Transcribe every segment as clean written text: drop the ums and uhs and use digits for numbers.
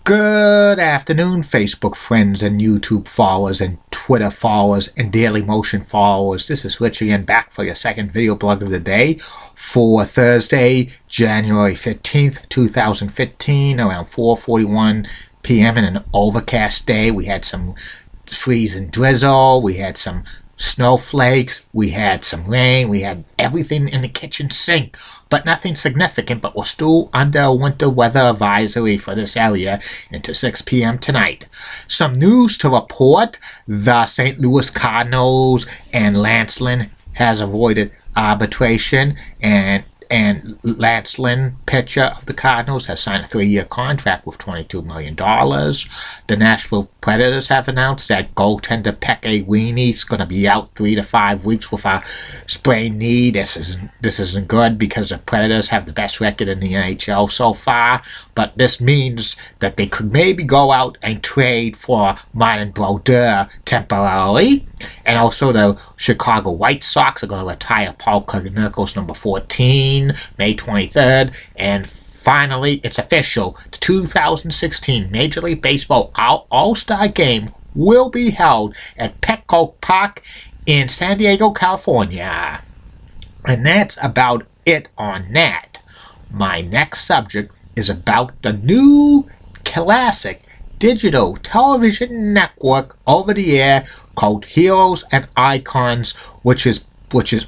Good afternoon, Facebook friends and YouTube followers and Twitter followers and Daily Motion followers. This is Rich again, back for your second video blog of the day for Thursday, January 15th, 2015, around 4:41 p.m. in an overcast day. We had some freeze and drizzle. We had some snowflakes, we had some rain, we had everything in the kitchen sink, but nothing significant. But we're still under a winter weather advisory for this area into 6 p.m. tonight. Some news to report: the St. Louis Cardinals and Lance Lynn has avoided arbitration, and Lance Lynn, pitcher of the Cardinals, has signed a 3-year contract with $22 million. The Nashville Predators have announced that goaltender Pekka Rinne is going to be out 3 to 5 weeks with a sprained knee. This isn't good because the Predators have the best record in the NHL so far, but this means that they could maybe go out and trade for Martin Brodeur temporarily. And also the Chicago White Sox are going to retire Paul Konerko's number 14, May 23rd. And finally, it's official. The 2016 Major League Baseball All-Star Game will be held at Petco Park in San Diego, California. And that's about it on that. My next subject is about the new classic digital television network over the air called Heroes and Icons, which is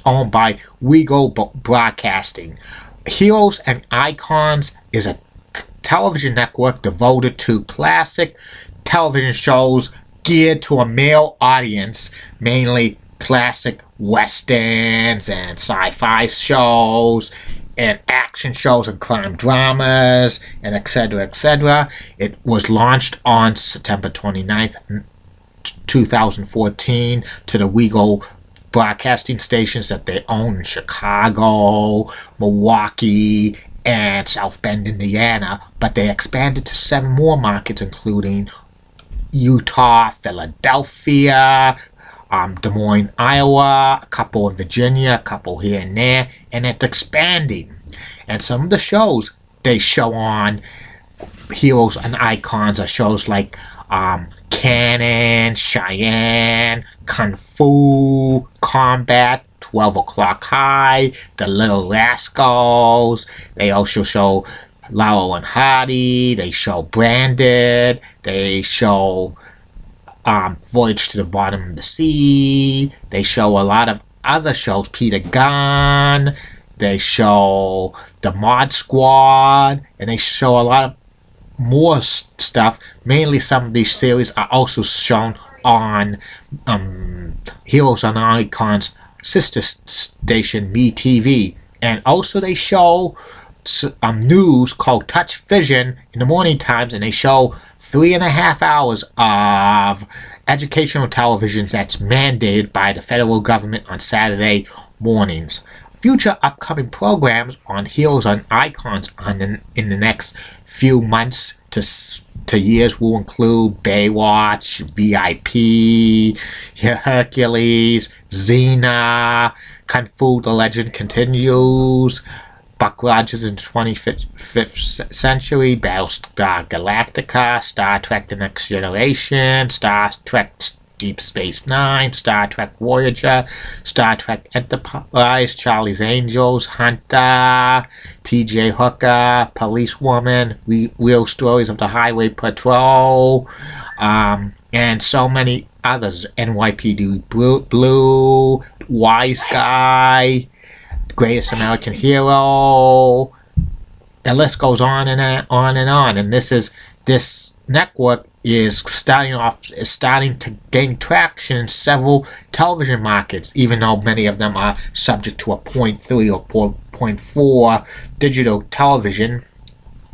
owned by Weagle Broadcasting. Heroes and Icons is a television network devoted to classic television shows geared to a male audience, mainly classic westerns and sci-fi shows and action shows and crime dramas and etc. etc. It was launched on September 29th, 2014 to the Weagle broadcasting stations that they own in Chicago, Milwaukee, and South Bend, Indiana, but they expanded to 7 more markets, including Utah, Philadelphia, Des Moines, Iowa, a couple in Virginia, a couple here and there, and it's expanding. And some of the shows they show on Heroes and Icons are shows like Cannon, Cheyenne, Kung Fu, Combat, 12 O'Clock High, The Little Rascals. They also show Laurel and Hardy. They show Branded. They show Voyage to the Bottom of the Sea. They show a lot of other shows. Peter Gunn. They show The Mod Squad. And they show a lot of more stuff. Mainly some of these series are also shown on Heroes and Icons sister station MeTV. And also they show news called Touch Vision in the morning times, and they show 3.5 hours of educational television that's mandated by the federal government on Saturday mornings. Future upcoming programs on Heroes and Icons in the next few months to years will include Baywatch, VIP, Hercules, Xena, Kung Fu: The Legend Continues, Buck Rogers in the 25th Century, Battlestar Galactica, Star Trek: The Next Generation, Star Trek Deep Space Nine, Star Trek Voyager, Star Trek Enterprise, Charlie's Angels, Hunter, T.J. Hooker, Policewoman, Real Stories of the Highway Patrol, and so many others. NYPD Blue, Wise Guy, Greatest American Hero. The list goes on and on and on. And this network is starting to gain traction in several television markets, even though many of them are subject to a 0.3 or 0.4 digital television.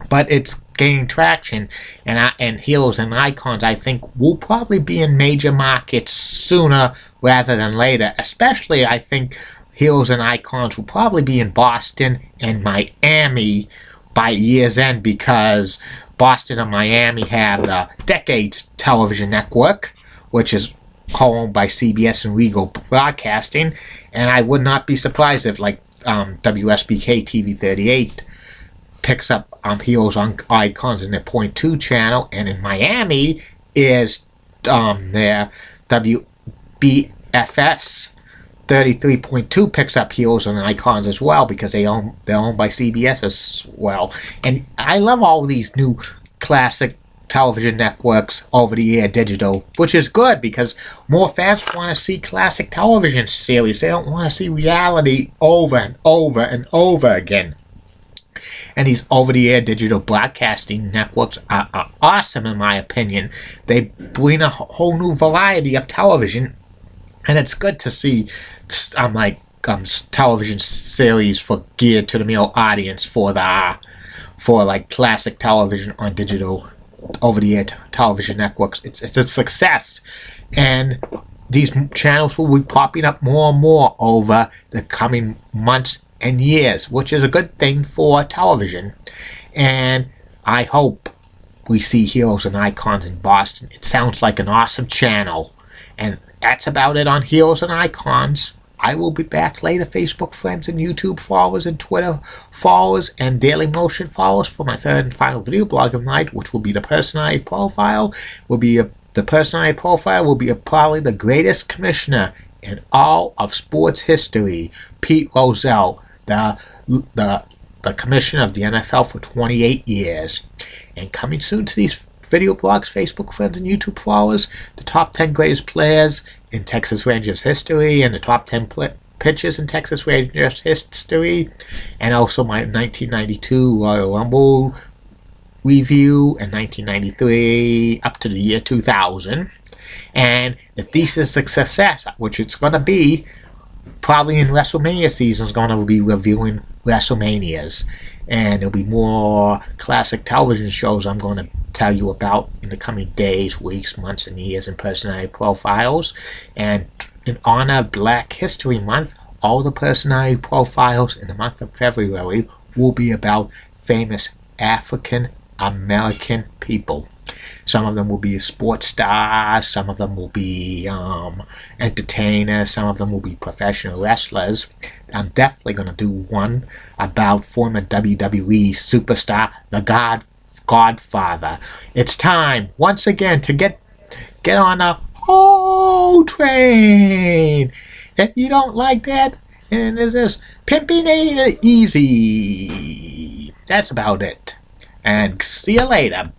But it's gaining traction, and Heroes and Icons, I think, will probably be in major markets sooner rather than later. Especially, I think Heroes and Icons will probably be in Boston and Miami by year's end, because Boston and Miami have the Decades television network, which is co-owned by CBS and Weagle Broadcasting, and I would not be surprised if, like WSBK TV 38 picks up Heroes and Icons in their Point 2 channel, and in Miami is their WBFS 33.2 picks up Heroes and Icons as well, because they're owned by CBS as well. And I love all these new classic television networks over the air digital, which is good because more fans want to see classic television series. They don't want to see reality over and over and over again. And these over-the-air digital broadcasting networks are awesome, in my opinion. They bring a whole new variety of television, and it's good to see television series for geared to the male audience for like classic television on digital over-the-air television networks. It's a success, and these channels will be popping up more and more over the coming months and years, which is a good thing for television. And I hope we see Heroes and Icons in Boston. It sounds like an awesome channel. And that's about it on Heroes and Icons. I will be back later, Facebook friends and YouTube followers and Twitter followers and Daily Motion followers, for my third and final video blog of the night, which will be the personality profile. The personality profile will be probably the greatest commissioner in all of sports history, Pete Rozelle, the commissioner of the NFL for 28 years. And coming soon to these video blogs, Facebook friends and YouTube followers, the top 10 greatest players in Texas Rangers history, and the top 10 pitchers in Texas Rangers history, and also my 1992 Royal Rumble review, and 1993 up to the year 2000. And if this is a success, which it's going to be, probably in WrestleMania season is going to be reviewing WrestleManias, and there'll be more classic television shows I'm going to tell you about in the coming days, weeks, months, and years in personality profiles. And in honor of Black History Month, all the personality profiles in the month of February will be about famous African American people. Some of them will be sports stars, some of them will be entertainers, some of them will be professional wrestlers. I'm definitely going to do one about former WWE superstar, the Godfather. It's time, once again, to get on a whole train. If you don't like that, and there's this pimping ain't easy. That's about it. And see you later.